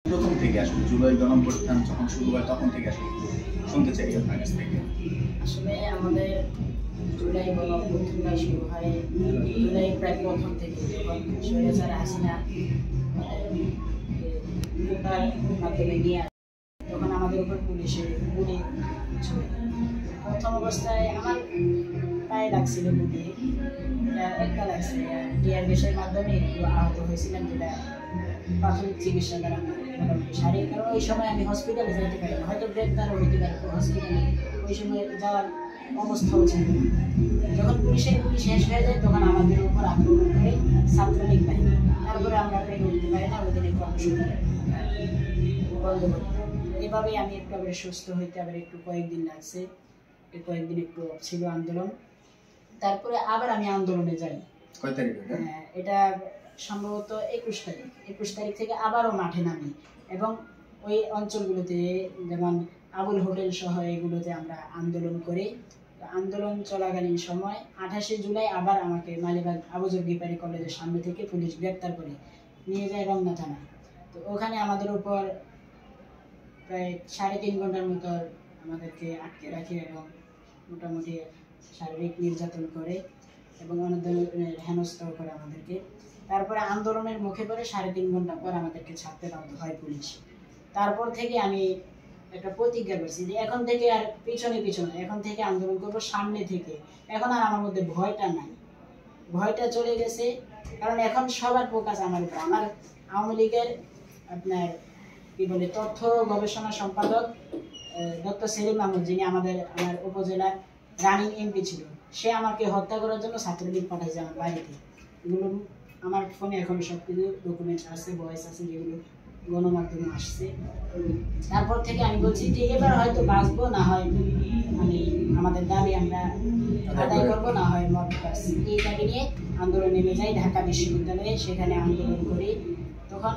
প্রথম থেকে আসলে জুলাই গণঅভ্যুত্থান যখন শুরু হয় তখন থেকে আসলে শুনতে চাই আপনার কাছ থেকে। আসলে আমাদের জুলাই গণঅভ্যুত্থানটা শুরু হয় জুলাই প্রায় প্রথম থেকে, যখন স্বৈরাচার হাসিনা কোটার মাধ্যমে নিয়ে আসে, তখন আমাদের উপর পুলিশের গুলি ছিল। প্রথম অবস্থায় আমার পায়ে লাগছিল গুলি, একটা লাগছে টিয়ার গ্যাসের মাধ্যমে একটু আহত হয়েছিলাম, যেটা প্রাথমিক চিকিৎসা দ্বারা মোটামুটি সারি। কারণ ওই সময় আমি হসপিটালে যেতে পারি না, হয়তো গ্রেপ্তারও হইতে পারি হসপিটালে, ওই সময় যাওয়ার অবস্থাও ছিল না। যখন পুলিশের গুলি শেষ হয়ে যায় তখন আমাদের উপর আক্রমণ করে ছাত্রলীগ বাহিনী। তারপরে আমরা পেরে উঠতে পারি না, ওই দিনে কর্মসূচি বন্ধ করি। এভাবেই আমি একটু আবার সুস্থ হইতে আবার একটু কয়েকদিন লাগছে, কয়েকদিন একটু ছিল আন্দোলন। তারপরে আবার আমি আন্দোলনে যাই। কয় তারিখে? এটা সম্ভবত 21 তারিখ থেকে আবারও মাঠে নামি, এবং ওই অঞ্চলগুলোতে যেমন আবুল হোটেল সহ এগুলোতে আমরা আন্দোলন করি। আন্দোলন চলাকালীন সময় 28শে জুলাই আবার আমাকে মালিবাগ আবু জরগিপারি কলেজের সামনে থেকে পুলিশ গ্রেপ্তার করে নিয়ে যায় রমনা থানা। তো ওখানে আমাদের উপর প্রায় 3.5 ঘন্টার মতো আমাদেরকে আটকে রাখে এবং মোটামুটি শারীরিক নির্যাতন করে এবং অনেক ধরনের হেনস্থাও করে আমাদেরকে। তারপরে আন্দোলনের মুখে পড়ে 3.5 ঘন্টা পর আমাদেরকে ছাড়তে বাধ্য হয় পুলিশ। তারপর থেকে আমি একটা প্রতিজ্ঞা করছি যে এখন থেকে আর পিছনে, এখন থেকে আন্দোলন করবো সামনে থেকে। এখন আর আমার মধ্যে ভয়টা নাই, ভয়টা চলে গেছে। কারণ এখন সবার ফোকাস আমার উপর। আমার আওয়ামী লীগের আপনার কি বলে তথ্য গবেষণা সম্পাদক ডক্টর সেলিম মাহমুদ, যিনি আমার উপজেলার রানিং এমপি ছিল, সে আমাকে হত্যা করার জন্য ছাত্রলীগ পাঠাইছে আমার বাড়িতে। এগুলো আমার ফোনে এখন সব কিছু ডকুমেন্টস আছে, ভয়েস আছে, যেগুলো গণমাধ্যমে আসছে। তারপর থেকে আমি বলছি যে এবার হয়তো বাঁচবো, না হয় মানে আমাদের দাবি আমরা আদায় করবো, না হয় মত পাস। এই দাবি নিয়ে আন্দোলন নেমে যাই ঢাকা বিশ্ববিদ্যালয়ে, সেখানে আন্দোলন করি। তখন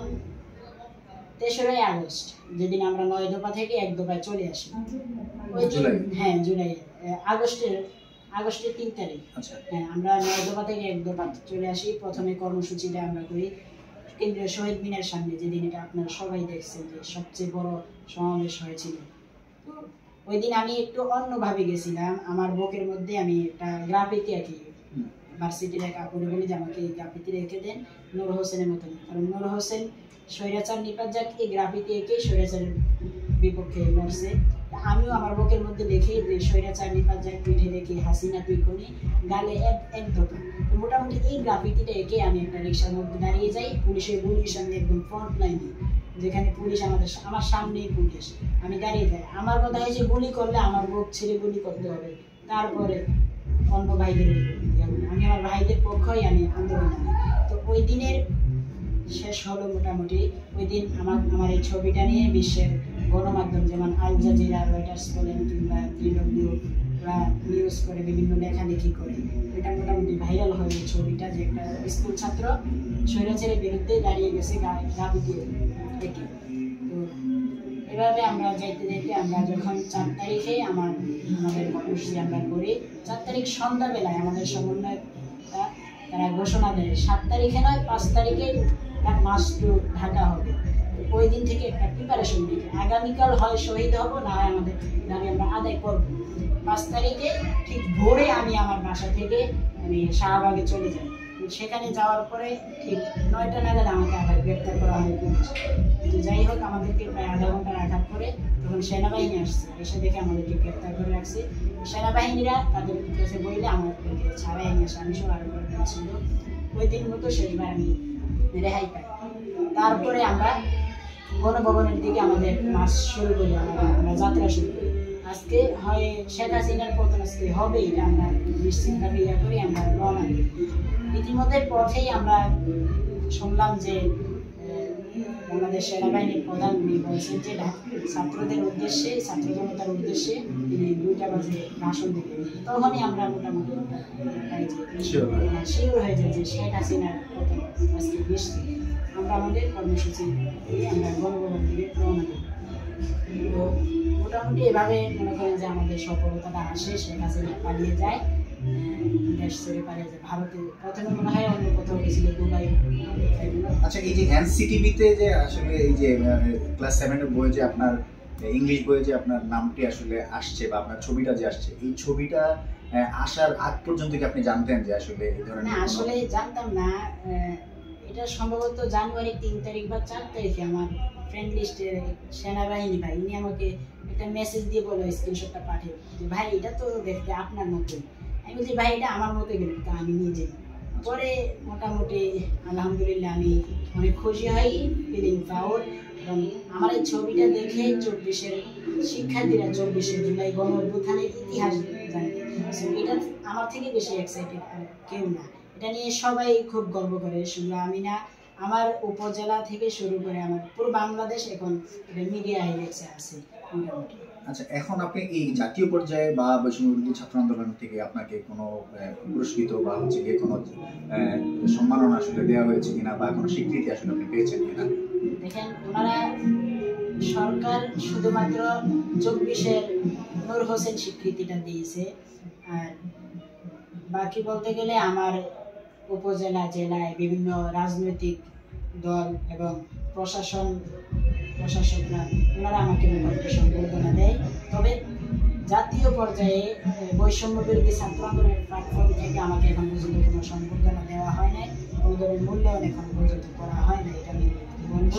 3রা আগস্ট, যেদিন আমরা 9 দফা থেকে 1 দফায় চলে আসি। ওই হ্যাঁ জুলাই, আগস্টের 3 তারিখ। হ্যাঁ, আমরা 9 দফা থেকে 1 দফা চলে আসি। প্রথমে কর্মসূচিটা আমরা করি কেন্দ্রীয় শহীদ মিনার সামনে, যেদিন এটা আপনারা সবাই দেখছেন যে সবচেয়ে বড় সমাবেশ হয়েছিল। তো ওই দিন আমি একটু অন্যভাবে গেছিলাম। আমার বুকের মধ্যে আমি একটা গ্রাফিতি আঁকি, ভার্সিটির এক আপুরে বলি যে আমাকে এই গ্রাফিতি রেখে দেন নূর হোসেনের মতন। কারণ নূর হোসেন স্বৈরাচার নিপাত এই গ্রাফিতি এঁকে স্বৈরাচারের বিপক্ষে লড়ছে। আমিও আমার বুকের মধ্যে দেখি যে স্বৈরাচার নিপাত পিঠে দেখি হাসিনা তুই কোনি, গালে এক দফা। মোটামুটি এই গ্রাফিতিটা এঁকে আমি একটা রিক্সার মধ্যে দাঁড়িয়ে যাই, পুলিশের গুলির সঙ্গে একদম ফ্রন্ট লাইনে, যেখানে পুলিশ আমার সামনেই পুলিশ। আমি দাঁড়িয়ে যাই। আমার কথা হয়েছে গুলি করলে আমার বুক ছেড়ে গুলি করতে হবে, তারপরে অন্য ভাইদের। আমি আমার ভাইদের পক্ষই আমি আন্দোলন নামি। তো ওই দিনের শেষ হলো মোটামুটি। ওই দিন আমার এই ছবিটা নিয়ে বিশ্বের গণমাধ্যম যেমন আল জাজিরা, রয়টার্স বলেন কিংবা DW নিউজ করে, বিভিন্ন লেখালেখি করে, এটা মোটামুটি ভাইরাল হয় এই ছবিটা, যে একটা স্কুল ছাত্র স্বৈরাচারের বিরুদ্ধে দাঁড়িয়ে গেছে গ্রাফিতি এঁকে। তো এভাবে আমরা যাইতে যাইতে আমরা যখন 4 তারিখে আমাদের কর্মসূচি আমরা করি, 4 তারিখ সন্ধ্যাবেলায় আমাদের সমন্বয়করা তারা ঘোষণা দেয় 7 তারিখে নয় 5 তারিখে মাস টু ঢাকা হবে। ওই দিন থেকে একটা প্রিপারেশন দিই, আগামীকাল হয় শহীদ হব, না হয় আমাদের দাবি আমরা আদায় করব। 5 তারিখে ঠিক ভোরে আমি আমার বাসা থেকে শাহবাগে চলে যাই। সেখানে যাওয়ার পরে ঠিক 9টা নাগাদ আমাকে আবার গ্রেপ্তার করা হয় পুলিশ। তো যাই হোক, আমাদেরকে প্রায় আধা ঘন্টা রাখার পরে তখন সেনাবাহিনী আসছে, এসে দেখে আমাদেরকে গ্রেপ্তার করে রাখছে। সেনাবাহিনীরা তাদের কাছে বললে আমাদেরকে ছাড়াই নিয়ে আসে, আমি সব আরো ছিল। ওই দিন মতো শেষবার আমি রেহাই পাই। তারপরে আমরা গণভবনের দিকে আমাদের মাস শুরু করি, আমরা যাত্রা শুরু করি। আজকে হয় শেখ হাসিনার পতন আজকে হবে, এটা আমরা নিশ্চিতভাবে ইয়া করি, আমরা রওনা দিই। ইতিমধ্যে পথেই আমরা শুনলাম যে বাংলাদেশ সেনাবাহিনীর প্রধান বলছেন যে ছাত্রদের উদ্দেশ্যে, ছাত্র জনতার উদ্দেশ্যে তিনি 2টা বাজে ভাষণ দেবেন। তখনই আমরা মোটামুটি শিওর হয়ে যায় যে শেখ হাসিনার পতন আজকে নিশ্চিত। আমরা আমাদের কর্মসূচি দিয়ে আমরা গণভবন থেকে রওনা দিই। তো মোটামুটি এভাবে মনে করেন যে আমাদের সফলতাটা আসে, শেখ হাসিনা পালিয়ে যায় দেশ ছেড়ে পালিয়ে যায় ভারতে। প্রথমে মনে হয় অন্য কোথাও গেছিল, দুবাই। আচ্ছা, এই যে এনসিটিভিতে যে আসলে এই যে ক্লাস 7 এর বইয়ে যে আপনার ইংলিশ বইয়ে যে আপনার নামটি আসলে আসছে বা আপনার ছবিটা যে আসছে, এই ছবিটা আসার আগ পর্যন্ত কি আপনি জানতেন যে আসলে এই ধরনের? না, আসলে জানতাম না। এটা সম্ভবত জানুয়ারি 3 তারিখ বা 4 তারিখে আমার ফ্রেন্ড লিস্টের সেনাবাহিনী ভাই উনি আমাকে একটা মেসেজ দিয়ে বলো, স্ক্রিনশটটা পাঠিয়ে যে ভাই এটা তো দেখতে আপনার মতোই। আমি বলছি ভাই এটা আমার মতোই গেল, তা আমি নিজে। পরে মোটামুটি আলহামদুলিল্লাহ আমি অনেক খুশি হই, ফিলিং প্রাউড। এবং আমার এই ছবিটা দেখে 24-এর শিক্ষার্থীরা 24শে জুলাই গণ অভ্যুত্থানের ইতিহাস জানবে। সো এটা আমার থেকে বেশি এক্সাইটেড আর কেউ না। এটা নিয়ে সবাই খুব গর্ব করে, শুধু আমি না, আমার উপজেলা থেকে শুরু করে আমার পুরো বাংলাদেশ এখন এটা মিডিয়া হাইলাইটসে আছে মোটামুটি। আচ্ছা, এখন আপনি এই জাতীয় পর্যায়ে বা বৈষম্যবিরোধী ছাত্র আন্দোলন থেকে আপনাকে কোনো পুরস্কৃত বা হচ্ছে গিয়ে কোনো সম্মাননা আসলে দেওয়া হয়েছে কিনা বা কোনো স্বীকৃতি আসলে আপনি পেয়েছেন কিনা? দেখেন, ওনারা সরকার শুধুমাত্র 24-এর নূর হোসেন স্বীকৃতিটা দিয়েছে, আর বাকি বলতে গেলে আমার উপজেলা জেলায় বিভিন্ন রাজনৈতিক দল এবং প্রশাসকরা ওনারা আমাকে মোটামুটি সম্বর্ধনা দেয়। তবে জাতীয় পর্যায়ে বৈষম্য বিরোধী ছাত্র আন্দোলনের প্ল্যাটফর্ম থেকে আমাকে এখন পর্যন্ত কোনো সম্বর্ধনা দেওয়া হয় নাই, কোনো ধরনের মূল্যায়ন এখন পর্যন্ত করা হয় না। এটা আমি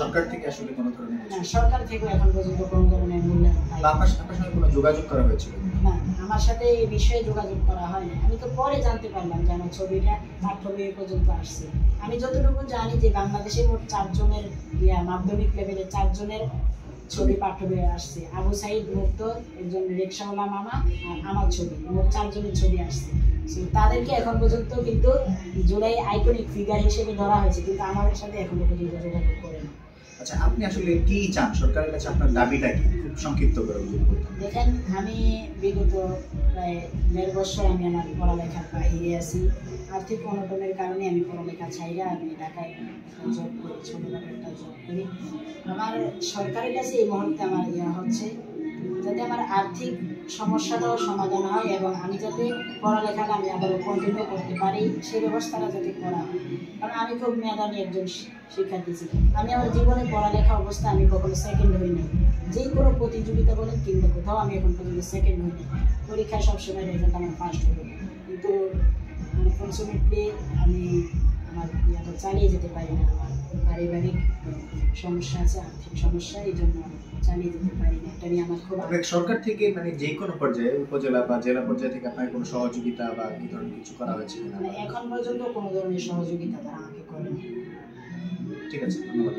সরকার থেকে আসলে কোনো ধরনের না, সরকার থেকে এখন পর্যন্ত কোনো ধরনের মূল্যায়ন বা আপনার সঙ্গে কোনো যোগাযোগ করা হয়েছিল না, আমার সাথে এই বিষয়ে যোগাযোগ করা হয় না। আমি তো পরে জানতে পারলাম যে আমার ছবিটা পাঠ্য বই পর্যন্ত আসছে। আমি যতটুকু জানি যে বাংলাদেশে মোট 4 জনের মাধ্যমিক লেভেলে 4 জনের ছবি পাঠ্য বইয়ে আসছে। আবু সাইদ মুক্ত, একজন রিক্সাওয়ালা মামা, আর আমার ছবি, মোট 4 জনের ছবি আসছে। তাদেরকে এখন পর্যন্ত কিন্তু জুলাই আইকনিক ফিগার হিসেবে ধরা হয়েছে, কিন্তু আমার সাথে এখনো পর্যন্ত যোগাযোগ করে না। আচ্ছা, আপনি আসলে কি চান সরকারের কাছে? আপনার দাবিটা কি, খুব সংক্ষিপ্ত করে বলুন। দেখেন, আমি বিগত প্রায় 1.5 বছর আমি আমার পড়ালেখার বাইরে আছি। আর্থিক অনটনের কারণে আমি পড়ালেখা ছাইরা আমি ঢাকায় জব করি, ছোটখাটো একটা জব করি। আমার সরকারের কাছে এই মুহূর্তে আমার হচ্ছে যাতে আমার আর্থিক সমস্যাটাও সমাধান হয় এবং আমি যাতে পড়ালেখাটা আমি আবারও কন্টিনিউ করতে পারি, সেই ব্যবস্থাটা যাতে করা হয়। কারণ আমি খুব মেধাবী একজন শিক্ষার্থী ছিলাম। আমি আমার জীবনে পড়ালেখা অবস্থা আমি কখনো সেকেন্ড হই নাই। যে কোনো প্রতিযোগিতা বলেন কিংবা কোথাও আমি এখন পর্যন্ত সেকেন্ড হই নাই। পরীক্ষায় সবসময় রেজাল্ট আমার ফার্স্ট হতো, কিন্তু আনফর্চুনেটলি আমি আমার ইয়াটা চালিয়ে যেতে পারি না। আমার পারিবারিক সমস্যা আছে, আর্থিক সমস্যা, এই জন্য চালিয়ে যেতে পারি না। এটা নিয়ে আমার খুব সরকার থেকে মানে যে কোনো পর্যায়ে, উপজেলা বা জেলা পর্যায়ে থেকে আপনার কোনো সহযোগিতা বা এই ধরনের কিছু করা হয়েছে কিনা? এখন পর্যন্ত কোনো ধরনের সহযোগিতা তারা আমাকে করেনি। ঠিক আছে, ধন্যবাদ।